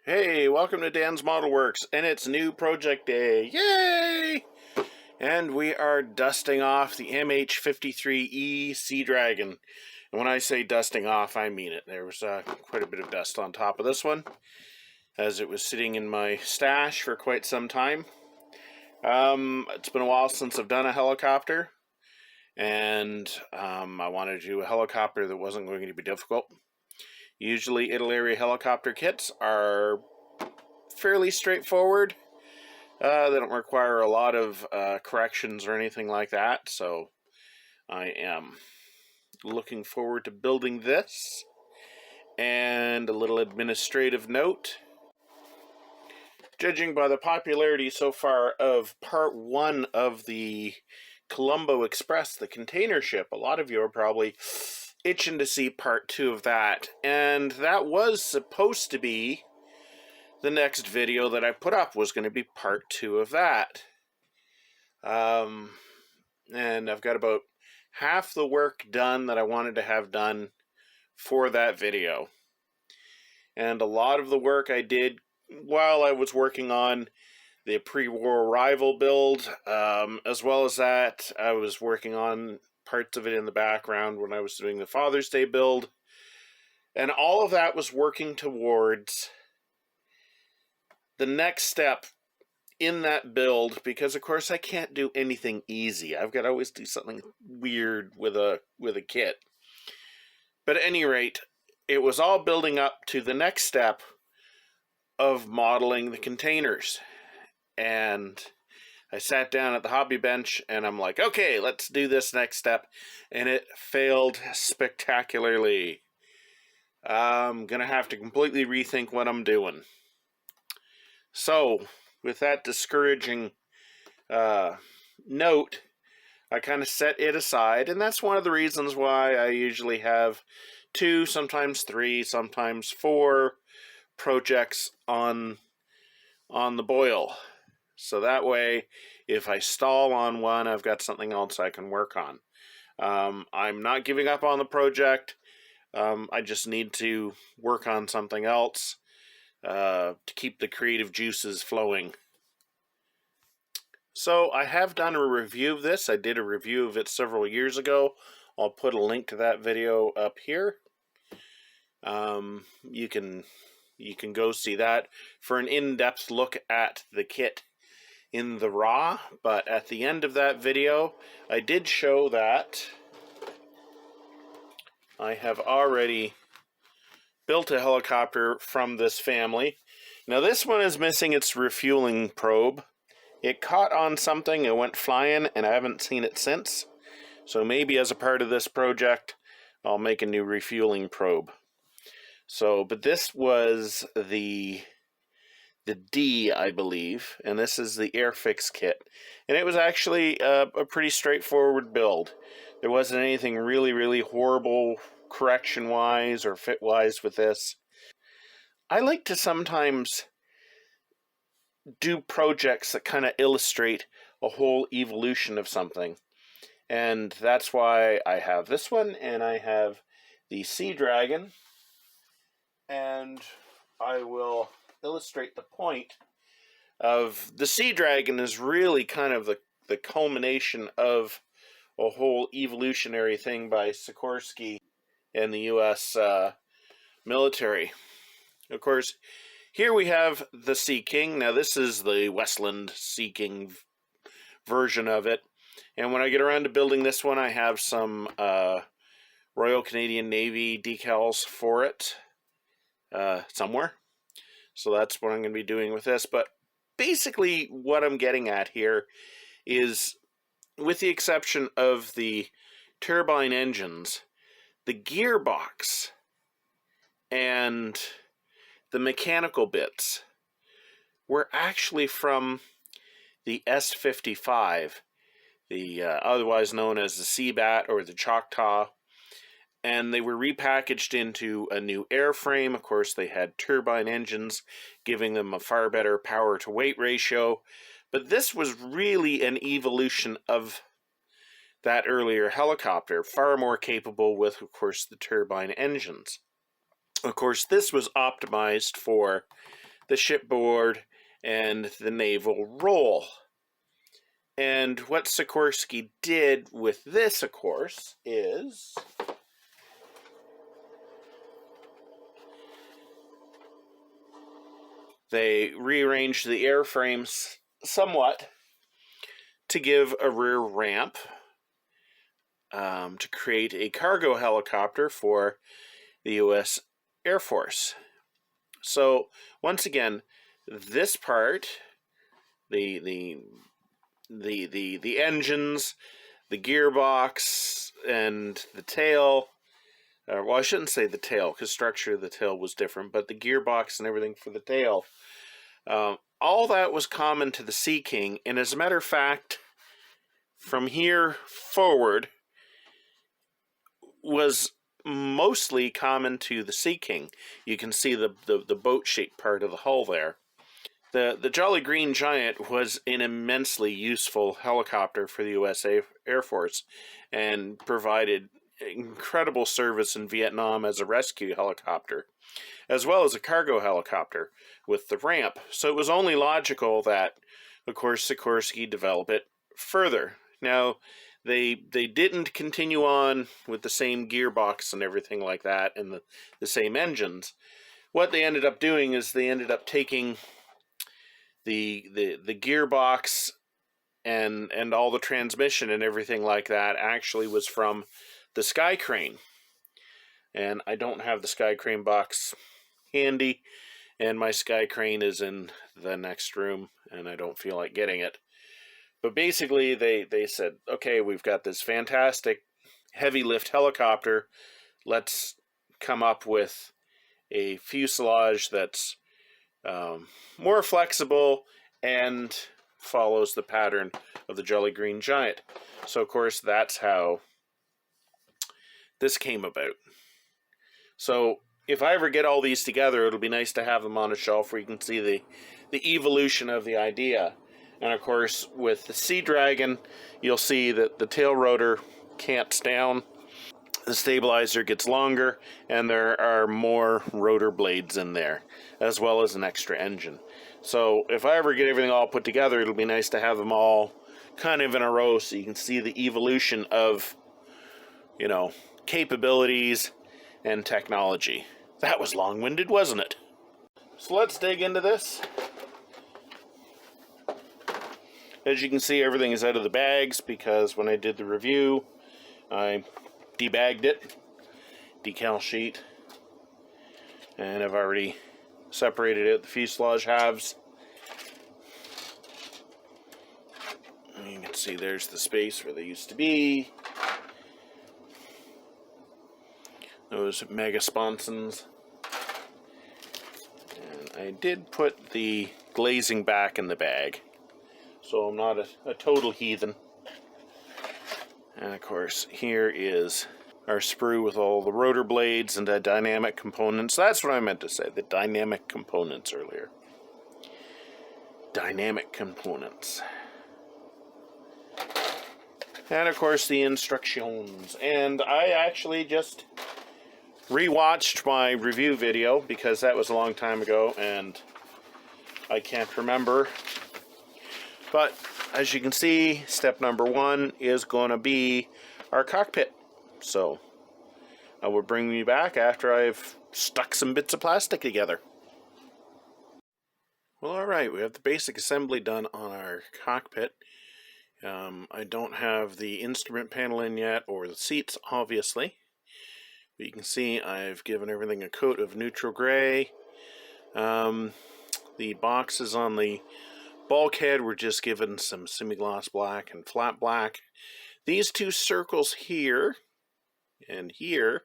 Hey, welcome to Dan's Model Works, and it's new project day. Yay! And we are dusting off the MH-53E Sea Dragon. And when I say dusting off, I mean it. There was quite a bit of dust on top of this one, as it was sitting in my stash for quite some time. It's been a while since I've done a helicopter, and I wanted to do a helicopter that wasn't going to be difficult. Usually Italy helicopter kits are fairly straightforward. They don't require a lot of corrections or anything like that, so I am looking forward to building this. And a little administrative note. Judging by the popularity so far of part 1 of the Colombo Express, the container ship, a lot of you are probably itching to see part 2 of that. And that was supposed to be the next video that I put up, was going to be part 2 of that. And I've got about half the work done that I wanted to have done for that video. And a lot of the work I did while I was working on the pre-war arrival build, as well as that, I was working on parts of it in the background when I was doing the Father's Day build. And all of that was working towards the next step in that build, because of course I can't do anything easy. I've got to always do something weird with a kit. But at any rate, it was all building up to the next step of modeling the containers. And I sat down at the hobby bench and I'm like, okay, let's do this next step. And it failed spectacularly. I'm gonna have to completely rethink what I'm doing. So, with that discouraging note, I kind of set it aside, and that's one of the reasons why I usually have 2, sometimes 3, sometimes 4 projects on the boil. So that way, if I stall on one, I've got something else I can work on. I'm not giving up on the project. I just need to work on something else to keep the creative juices flowing. So I have done a review of this. I did a review of it several years ago. I'll put a link to that video up here. You can go see that for an in-depth look at the kit in the raw. But at the end of that video, I did show that I have already built a helicopter from this family. Now this one is missing its refueling probe. It caught on something, it went flying, and I haven't seen it since. So maybe as a part of this project, I'll make a new refueling probe. So, but this was the D, I believe, and this is the Airfix kit. And it was actually a pretty straightforward build. There wasn't anything really horrible correction-wise or fit-wise with this. I like to sometimes do projects that kind of illustrate a whole evolution of something. And that's why I have this one, and I have the Sea Dragon. And I will illustrate the point of the Sea Dragon is really kind of the culmination of a whole evolutionary thing by Sikorsky and the U.S. military. Of course, here we have the Sea King. Now this is the Westland Sea King version of it. And when I get around to building this one, I have some Royal Canadian Navy decals for it somewhere. So that's what I'm going to be doing with this. But basically what I'm getting at here is, with the exception of the turbine engines, the gearbox and the mechanical bits were actually from the S-55, the otherwise known as the Seabat or the Choctaw, and they were repackaged into a new airframe. Of course, they had turbine engines, giving them a far better power-to-weight ratio, but this was really an evolution of that earlier helicopter, far more capable with, of course, the turbine engines. Of course, this was optimized for the shipboard, and the naval roll. And what Sikorsky did with this, of course, is they rearranged the airframes somewhat to give a rear ramp to create a cargo helicopter for the U.S. Air Force. So once again, this part, the engines, the gearbox, and the tail. Well, I shouldn't say the tail, because structure of the tail was different, but the gearbox and everything for the tail, all that was common to the Sea King. And as a matter of fact, from here forward was mostly common to the Sea King. You can see the boat-shaped part of the hull there. The Jolly Green Giant was an immensely useful helicopter for the U.S. Air Force and provided incredible service in Vietnam as a rescue helicopter, as well as a cargo helicopter with the ramp. So it was only logical that, of course, Sikorsky develop it further. Now, they didn't continue on with the same gearbox and everything like that and the same engines. What they ended up doing is they ended up taking the gearbox and all the transmission and everything like that actually was from the Sky Crane. And I don't have the Sky Crane box handy, and my Sky Crane is in the next room, and I don't feel like getting it. But basically, they said, okay, we've got this fantastic heavy lift helicopter. Let's come up with a fuselage that's more flexible and follows the pattern of the Jolly Green Giant. So, of course, that's how this came about. So, if I ever get all these together, it'll be nice to have them on a shelf where you can see the evolution of the idea. And, of course, with the Sea Dragon, you'll see that the tail rotor cants down, the stabilizer gets longer, and there are more rotor blades in there, as well as an extra engine. So if I ever get everything all put together, it'll be nice to have them all kind of in a row so you can see the evolution of, you know, capabilities and technology. That was long-winded, wasn't it? So let's dig into this. As you can see, everything is out of the bags because when I did the review, I debagged it, decal sheet, and I've already separated out the fuselage halves. And you can see there's the space where they used to be. Those mega sponsons. And I did put the glazing back in the bag, so I'm not a total heathen. And of course, here is our sprue with all the rotor blades and the dynamic components. That's what I meant to say, the dynamic components earlier. Dynamic components. And of course, the instructions. And I actually just rewatched my review video because that was a long time ago and I can't remember. But as you can see, step number 1 is going to be our cockpit. So I will bring you back after I've stuck some bits of plastic together. Well, alright, we have the basic assembly done on our cockpit. I don't have the instrument panel in yet, or the seats, obviously. But you can see I've given everything a coat of neutral gray. The boxes on the bulkhead were just given some semi-gloss black and flat black. These two circles here and here,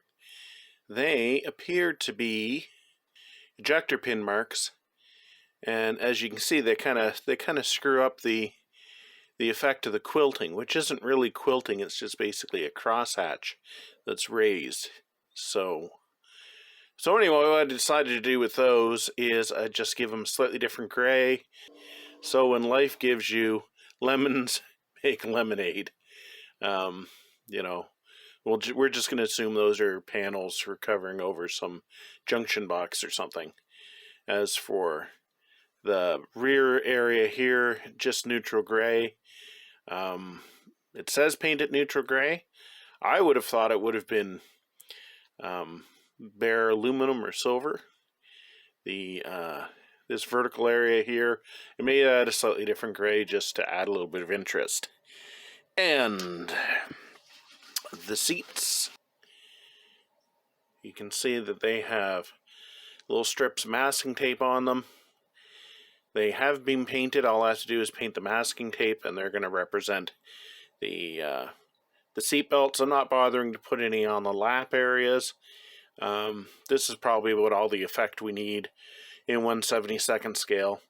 they appear to be ejector pin marks, and as you can see, they kind of screw up the effect of the quilting, which isn't really quilting, it's just basically a crosshatch that's raised. So anyway, what I decided to do with those is I just give them slightly different gray. So when life gives you lemons, make lemonade. You know, we're just going to assume those are panels for covering over some junction box or something. As for The rear area here, just neutral gray. It says paint it neutral gray. I would have thought it would have been bare aluminum or silver. The this vertical area here, it may add a slightly different gray just to add a little bit of interest. And the seats, you can see that they have little strips of masking tape on them. They have been painted. All I have to do is paint the masking tape, and they're going to represent the seat belts. I'm not bothering to put any on the lap areas. This is probably about all the effect we need in 1/72nd scale.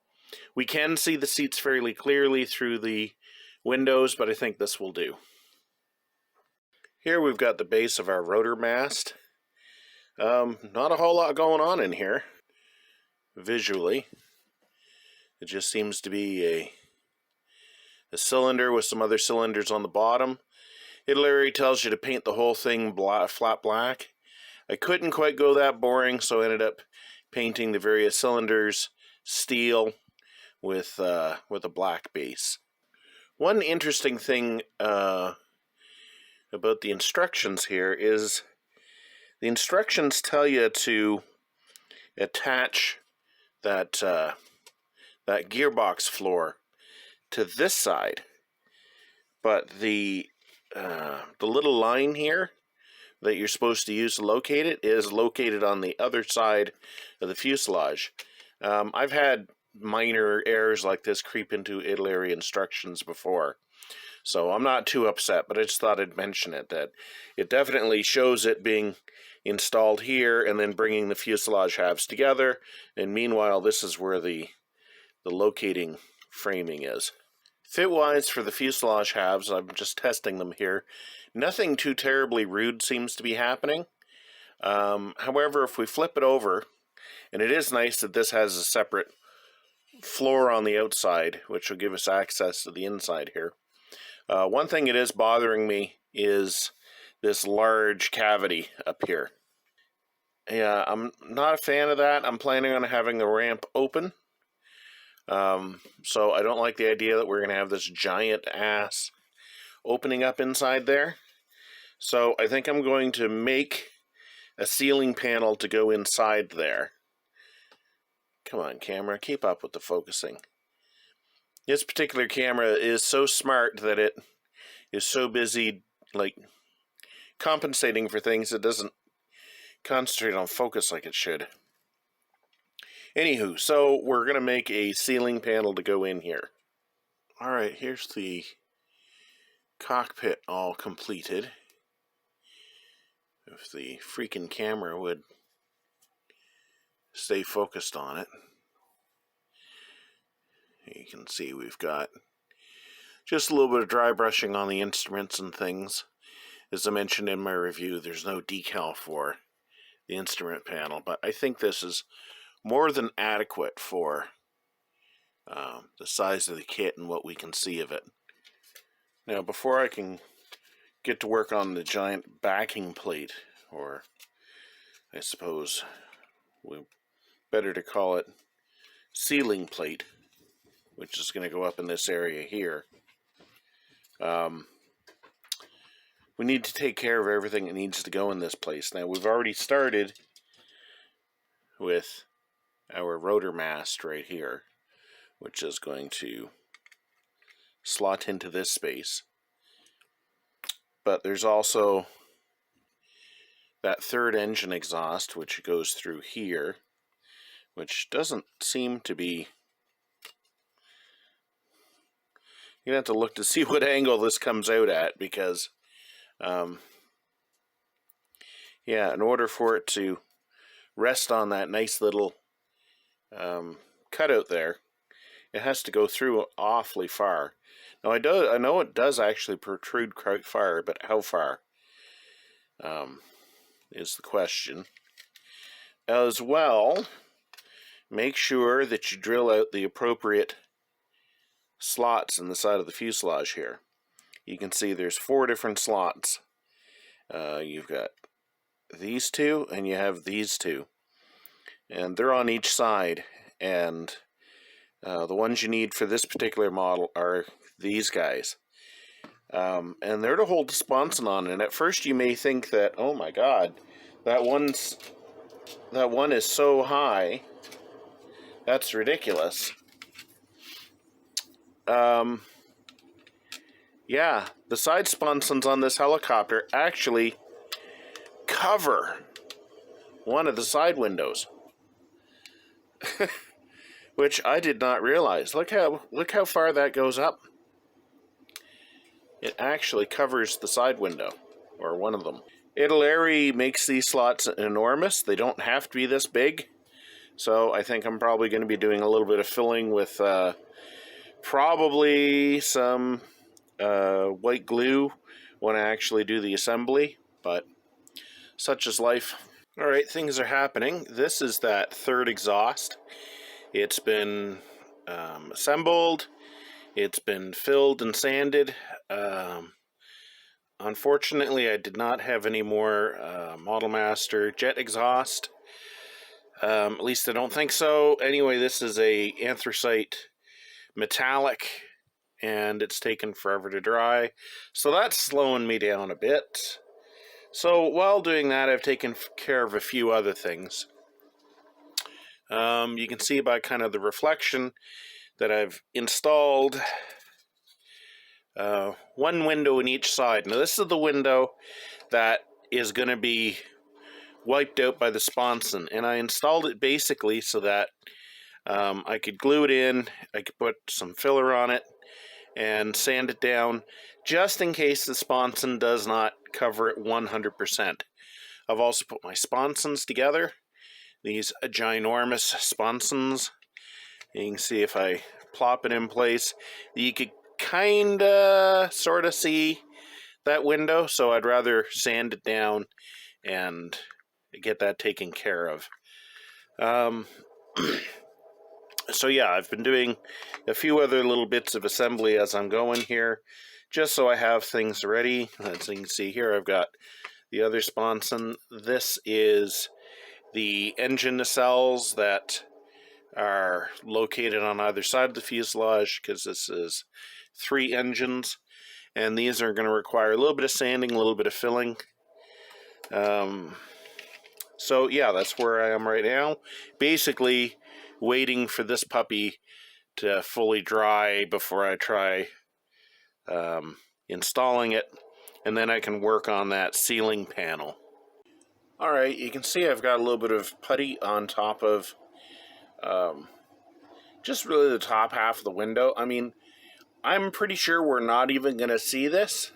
We can see the seats fairly clearly through the windows, but I think this will do. Here we've got the base of our rotor mast. Not a whole lot going on in here visually. It just seems to be a cylinder with some other cylinders on the bottom. It literally tells you to paint the whole thing flat black. I couldn't quite go that boring, so I ended up painting the various cylinders steel with a black base. One interesting thing about the instructions here is the instructions tell you to attach that gearbox floor to this side, but the little line here that you're supposed to use to locate it is located on the other side of the fuselage. I've had minor errors like this creep into itinerary instructions before, so I'm not too upset, but I just thought I'd mention it, that it definitely shows it being installed here and then bringing the fuselage halves together, and meanwhile this is where the locating framing is. Fit-wise for the fuselage halves, I'm just testing them here. Nothing too terribly rude seems to be happening. However, if we flip it over, and it is nice that this has a separate floor on the outside, which will give us access to the inside here. One thing that is bothering me is this large cavity up here. Yeah, I'm not a fan of that. I'm planning on having the ramp open. So I don't like the idea that we're going to have this giant ass opening up inside there. So I think I'm going to make a ceiling panel to go inside there. Come on, camera, keep up with the focusing. This particular camera is so smart that it is so busy, like, compensating for things it doesn't concentrate on focus like it should. Anywho, so we're going to make a ceiling panel to go in here. Alright, here's the cockpit all completed. If the freaking camera would stay focused on it. You can see we've got just a little bit of dry brushing on the instruments and things. As I mentioned in my review, there's no decal for the instrument panel, but I think this is more than adequate for the size of the kit and what we can see of it. Now, before I can get to work on the giant backing plate, or I suppose we better to call it ceiling plate, which is going to go up in this area here. We need to take care of everything that needs to go in this place. Now, we've already started with our rotor mast right here, which is going to slot into this space. But there's also that third engine exhaust, which goes through here, which doesn't seem to be... You're going to have to look to see what angle this comes out at, because, yeah, in order for it to rest on that nice little cutout there, it has to go through awfully far. Now, I know it does actually protrude quite far, but how far is the question. As well, make sure that you drill out the appropriate slots in the side of the fuselage here. You can see there's 4 different slots. You've got these 2 and you have these 2, and they're on each side, and The ones you need for this particular model are these guys. And they're to hold the sponson on. And at first you may think that, oh my god, that one is so high. That's ridiculous. Yeah, the side sponsons on this helicopter actually cover one of the side windows. Which I did not realize. Look how far that goes up. It actually covers the side window, or one of them. Italeri makes these slots enormous. They don't have to be this big. So I think I'm probably going to be doing a little bit of filling with probably some white glue when I actually do the assembly. But such is life. Alright, things are happening. This is that third exhaust. It's been assembled. It's been filled and sanded. Unfortunately, I did not have any more Model Master jet exhaust. At least I don't think so. Anyway, this is a anthracite metallic, and it's taken forever to dry. So that's slowing me down a bit. So while doing that, I've taken care of a few other things. You can see by kind of the reflection that I've installed one window in each side. Now this is the window that is going to be wiped out by the sponson, and I installed it basically so that I could glue it in, I could put some filler on it and sand it down just in case the sponson does not cover it 100%. I've also put my sponsons together, these ginormous sponsons. You can see if I plop it in place, you could kinda sorta see that window, so I'd rather sand it down and get that taken care of. So yeah, I've been doing a few other little bits of assembly as I'm going here, just so I have things ready. As you can see here, I've got the other sponson. This is the engine nacelles that are located on either side of the fuselage, because this is 3 engines, and these are going to require a little bit of sanding, a little bit of filling. So yeah, that's where I am right now, basically waiting for this puppy to fully dry before I try installing it, and then I can work on that ceiling panel. Alright, you can see I've got a little bit of putty on top of just really the top half of the window. I mean, I'm pretty sure we're not even going to see this,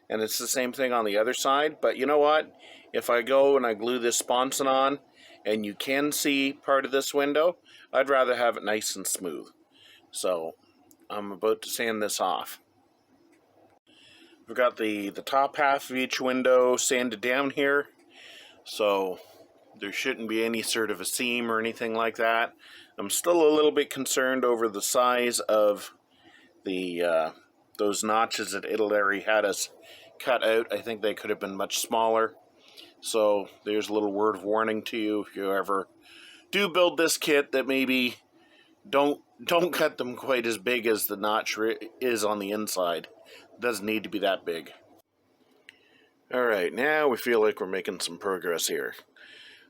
and it's the same thing on the other side, but you know what? If I go and I glue this sponson on, and you can see part of this window, I'd rather have it nice and smooth. So, I'm about to sand this off. We've got the top half of each window sanded down here, so there shouldn't be any sort of a seam or anything like that. I'm still a little bit concerned over the size of the those notches that Italeri had us cut out. I think they could have been much smaller. So there's a little word of warning to you if you ever do build this kit, that maybe don't cut them quite as big as the notch is on the inside. It doesn't need to be that big. Alright, now we feel like we're making some progress here.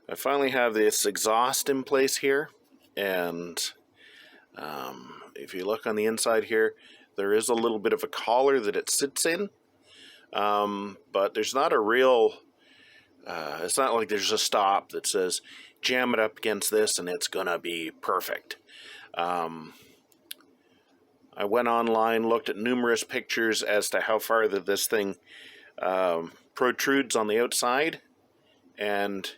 I finally have this exhaust in place here, and if you look on the inside here, there is a little bit of a collar that it sits in, but there's not a real, it's not like there's a stop that says jam it up against this and it's gonna be perfect. I went online, looked at numerous pictures as to how far that this thing protrudes on the outside, and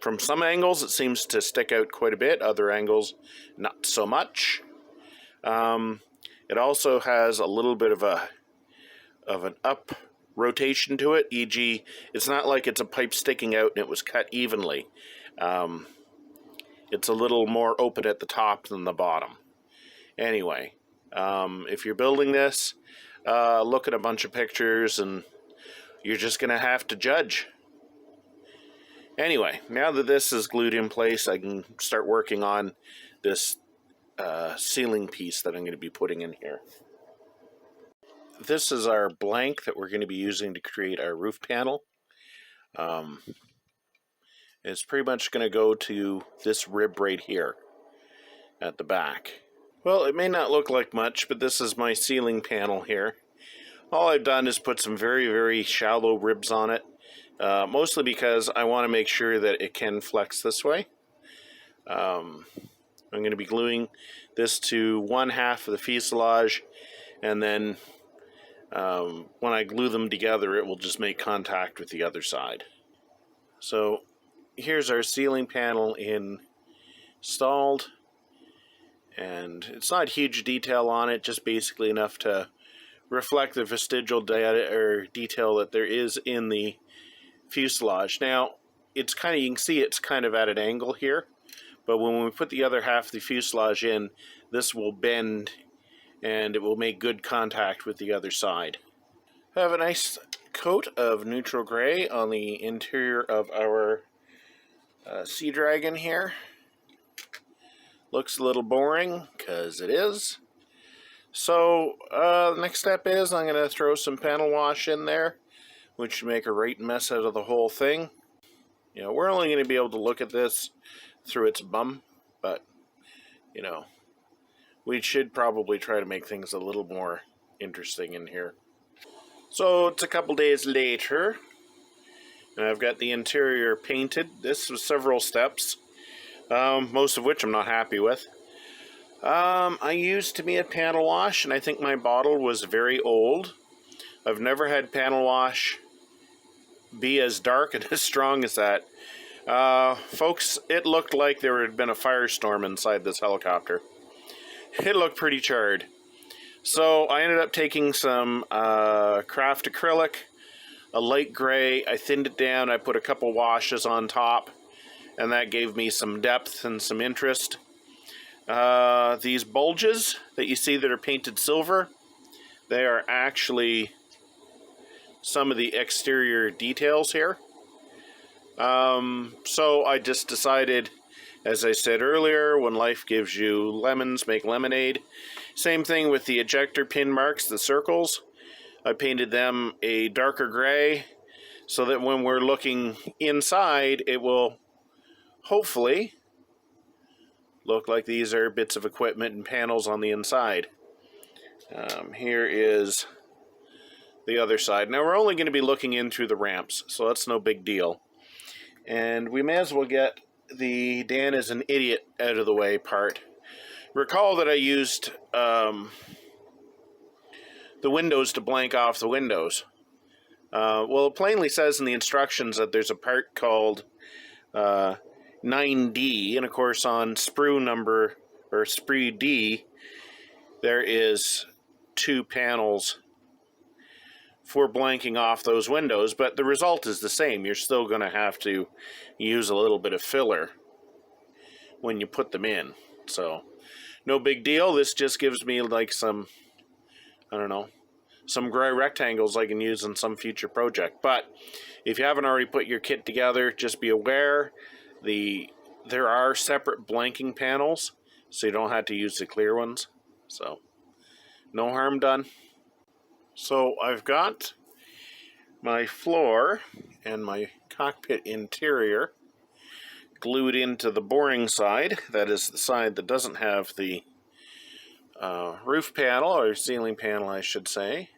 from some angles it seems to stick out quite a bit, other angles not so much. It also has a little bit of an up rotation to it, e.g. it's not like it's a pipe sticking out and it was cut evenly. It's a little more open at the top than the bottom. Anyway, if you're building this, look at a bunch of pictures and you're just going to have to judge. Anyway, now that this is glued in place, I can start working on this ceiling piece that I'm going to be putting in here. This is our blank that we're going to be using to create our roof panel. It's pretty much going to go to this rib right here at the back. Well, it may not look like much, but this is my ceiling panel here. All I've done is put some very, very shallow ribs on it, mostly because I want to make sure that it can flex this way. I'm going to be gluing this to one half of the fuselage, and then when I glue them together, it will just make contact with the other side. So here's our ceiling panel installed, and it's not huge detail on it, just basically enough to reflect the vestigial detail that there is in the fuselage. Now, it's kind of, you can see it's kind of at an angle here, but when we put the other half of the fuselage in, this will bend and it will make good contact with the other side. I have a nice coat of neutral gray on the interior of our Sea Dragon here. Looks a little boring, because it is. So, the next step is I'm going to throw some panel wash in there, which should make a right mess out of the whole thing. You know, we're only going to be able to look at this through its bum, but, you know, we should probably try to make things a little more interesting in here. So, it's a couple days later, and I've got the interior painted. This was several steps, most of which I'm not happy with. I used Tamiya panel wash, and I think my bottle was very old. I've never had panel wash be as dark and as strong as that. Folks, it looked like there had been a firestorm inside this helicopter. It looked pretty charred. So I ended up taking some craft acrylic, a light gray. I thinned it down. I put a couple washes on top, and that gave me some depth and some interest. These bulges that you see that are painted silver, they are actually some of the exterior details here. So I just decided, as I said earlier, when life gives you lemons, make lemonade. Same thing with the ejector pin marks, the circles. I painted them a darker gray so that when we're looking inside, it will hopefully look like these are bits of equipment and panels on the inside. Here is the other side. Now we're only going to be looking in through the ramps, so that's no big deal. And we may as well get the Dan is an idiot out of the way part. Recall that I used the windows to blank off the windows. Well, it plainly says in the instructions that there's a part called 9D, and of course on sprue D, there is 2 panels for blanking off those windows, but the result is the same. You're still going to have to use a little bit of filler when you put them in. So, no big deal. This just gives me like some, I don't know, some gray rectangles I can use in some future project. But if you haven't already put your kit together, just be aware there are separate blanking panels, so you don't have to use the clear ones. So, no harm done. So I've got my floor and my cockpit interior glued into the boring side. That is the side that doesn't have the roof panel, or ceiling panel I should say,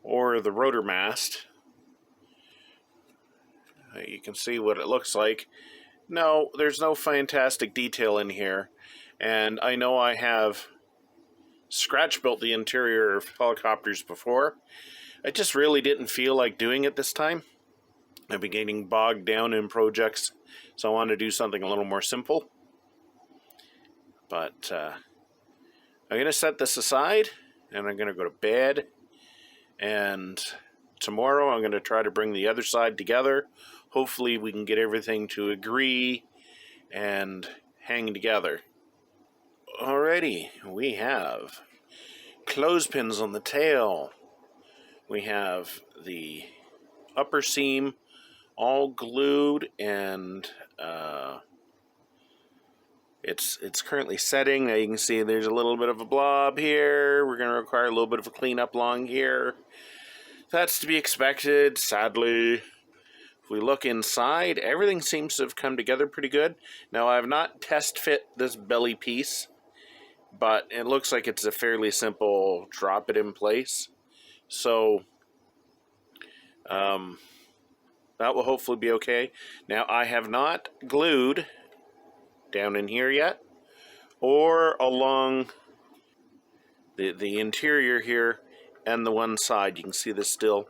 or the rotor mast. You can see what it looks like. No, there's no fantastic detail in here, and I know I have scratch built the interior of helicopters before. I just really didn't feel like doing it this time. I've been getting bogged down in projects, so I wanted to do something a little more simple. But I'm going to set this aside, and I'm going to go to bed, and tomorrow I'm going to try to bring the other side together. Hopefully we can get everything to agree and hang together. Alrighty, we have clothespins on the tail. We have the upper seam all glued and It's currently setting. Now you can see there's a little bit of a blob here. We're going to require a little bit of a cleanup along here. That's to be expected, sadly. If we look inside, everything seems to have come together pretty good. Now, I have not test fit this belly piece, but it looks like it's a fairly simple drop it in place. So, that will hopefully be okay. Now, I have not glued down in here yet, or along the interior here and the one side. You can see this still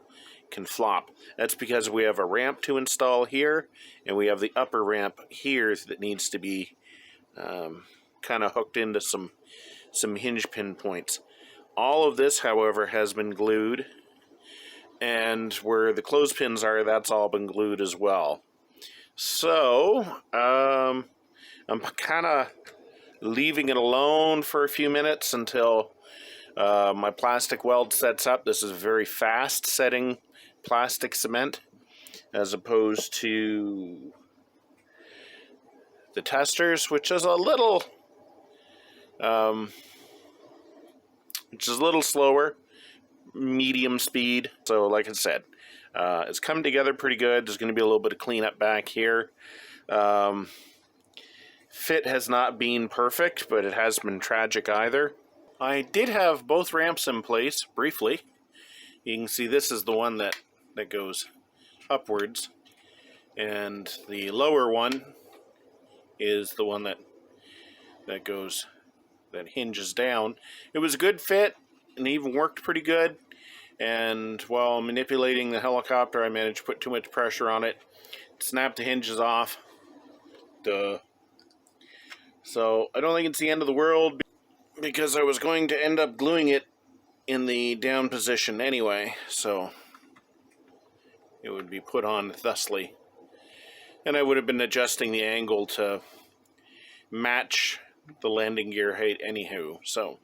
can flop. That's because we have a ramp to install here, and we have the upper ramp here that needs to be kind of hooked into some hinge pin points. All of this, however, has been glued, and where the clothespins are, that's all been glued as well. So, I'm kind of leaving it alone for a few minutes until my plastic weld sets up. This is very fast setting plastic cement as opposed to the testers, which is a little slower, medium speed. So like I said, it's come together pretty good. There's going to be a little bit of cleanup back here. Fit has not been perfect, but it has been tragic either. I did have both ramps in place briefly. You can see this is the one that goes upwards, and the lower one is the one that hinges down. It was a good fit and even worked pretty good, and while manipulating the helicopter I managed to put too much pressure on it, snapped the hinges off. Duh. So I don't think it's the end of the world, because I was going to end up gluing it in the down position anyway, so it would be put on thusly. And I would have been adjusting the angle to match the landing gear height anywho. So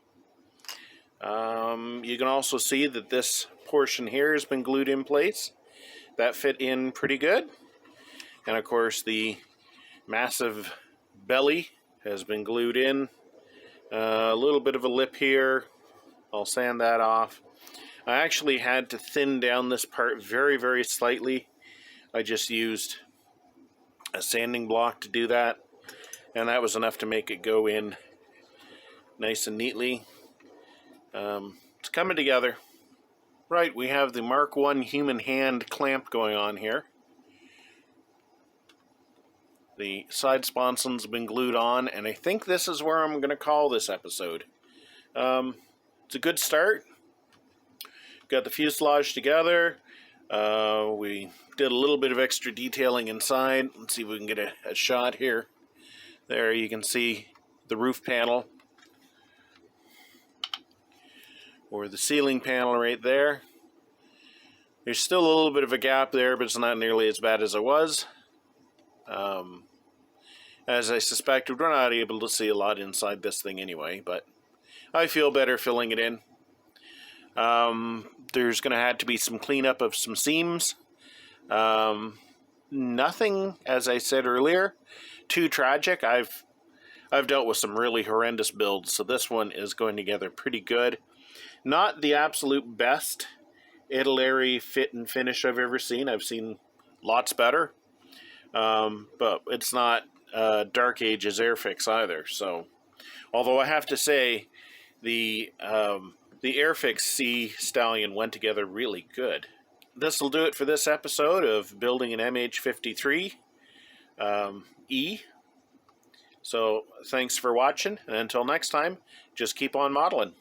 you can also see that this portion here has been glued in place. That fit in pretty good. And of course the massive belly has been glued in. A little bit of a lip here. I'll sand that off. I actually had to thin down this part very, very slightly. I just used a sanding block to do that, and that was enough to make it go in nice and neatly. It's coming together. Right, we have the Mark I human hand clamp going on here. The side sponsons have been glued on, and I think this is where I'm going to call this episode. It's a good start. Got the fuselage together. We did a little bit of extra detailing inside. Let's see if we can get a shot here. There you can see the roof panel, or the ceiling panel right there. There's still a little bit of a gap there, but it's not nearly as bad as it was. As I suspected, we're not able to see a lot inside this thing anyway, but I feel better filling it in. There's going to have to be some cleanup of some seams. Nothing, as I said earlier, too tragic. I've dealt with some really horrendous builds, so this one is going together pretty good. Not the absolute best Italeri fit and finish I've ever seen. I've seen lots better, but it's not Dark Ages Airfix either. So, although I have to say, the Airfix Sea Stallion went together really good. This will do it for this episode of building an MH-53E. So, thanks for watching, and until next time, just keep on modeling.